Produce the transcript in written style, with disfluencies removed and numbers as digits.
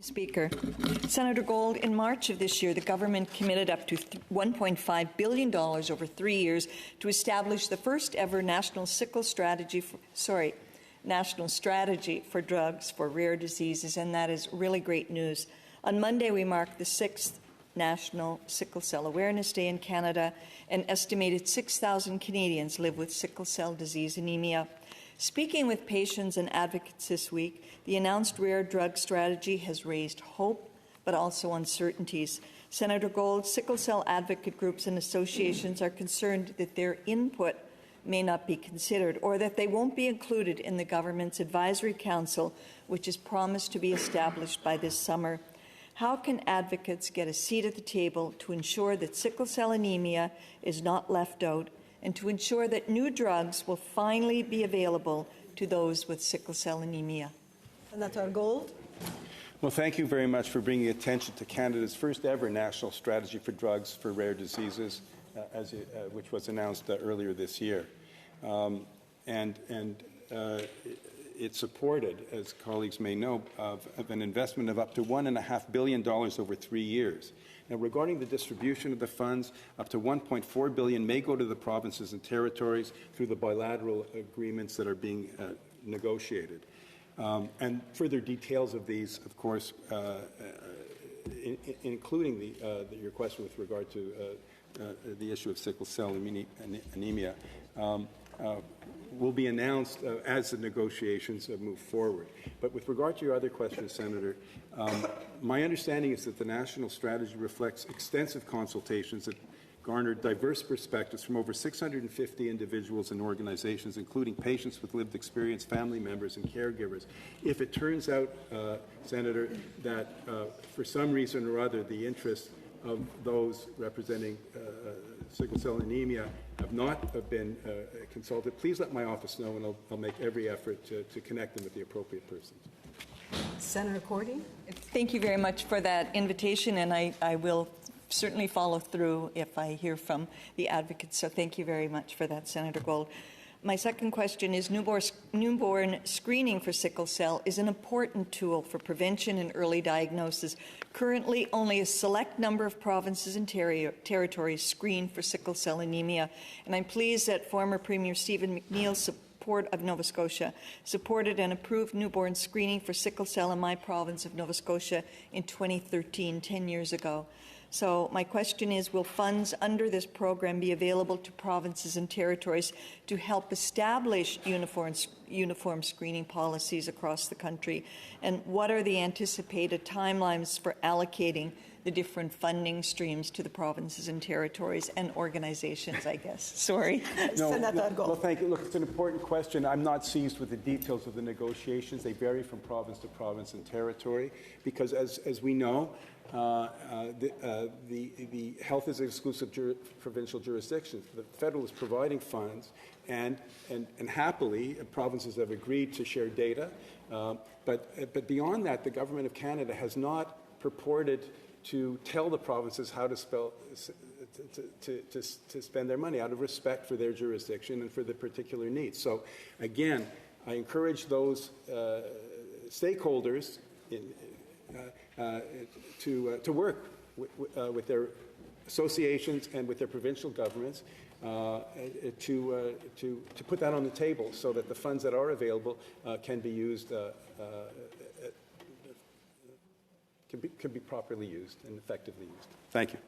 Speaker. Senator Gold, in March of this year, the government committed up to $1.5 billion over 3 years to establish the first ever national strategy for drugs for rare diseases, and that is really great news. On Monday, we marked the 6th National Sickle Cell Awareness Day in Canada. An estimated 6,000 Canadians live with sickle cell disease anemia. Speaking with patients and advocates this week, the announced rare drug strategy has raised hope, but also uncertainties. Senator Gold, sickle cell advocate groups and associations are concerned that their input may not be considered, or that they won't be included in the government's advisory council, which is promised to be established by this summer. How can advocates get a seat at the table to ensure that sickle cell anemia is not left out, and to ensure that new drugs will finally be available to those with sickle cell anemia? Senator Gold. Well, thank you very much for bringing attention to Canada's first ever national strategy for drugs for rare diseases, which was announced earlier this year. It's supported, as colleagues may know, of an investment of up to $1.5 billion over 3 years. Now, regarding the distribution of the funds, up to $1.4 billion may go to the provinces and territories through the bilateral agreements that are being negotiated. And further details of these, of course, including your question with regard to the issue of sickle cell anemia, will be announced as the negotiations move forward. But with regard to your other question, Senator, my understanding is that the national strategy reflects extensive consultations that garnered diverse perspectives from over 650 individuals and organizations, including patients with lived experience, family members, and caregivers. If it turns out, Senator, that for some reason or other the interests of those representing sickle cell anemia have not been consulted, please let my office know, and I'll make every effort to connect them with the appropriate persons. Senator Cordy. Thank you very much for that invitation, and I will certainly follow through if I hear from the advocates. So thank you very much for that, Senator Gold. My second question is newborn screening for sickle cell is an important tool for prevention and early diagnosis. Currently, only a select number of provinces and territories screen for sickle cell anemia, and I'm pleased that former Premier Stephen McNeil's of Nova Scotia supported and approved newborn screening for sickle cell in my province of Nova Scotia in 2013, 10 years ago. So my question is, will funds under this program be available to provinces and territories to help establish uniform screening policies across the country? And what are the anticipated timelines for allocating the different funding streams to the provinces and territories and organizations, I guess? Sorry. Well, thank you. Look, it's an important question. I'm not seized with the details of the negotiations. They vary from province to province and territory because, as we know, the health is an exclusive provincial jurisdiction. The federal is providing funds, and happily, provinces have agreed to share data. But beyond that, the Government of Canada has not purported to tell the provinces how to spend their money out of respect for their jurisdiction and for the particular needs. So, again, I encourage those stakeholders to work with their associations and with their provincial governments to put that on the table so that the funds that are available can be used, can be properly used and effectively used. Thank you.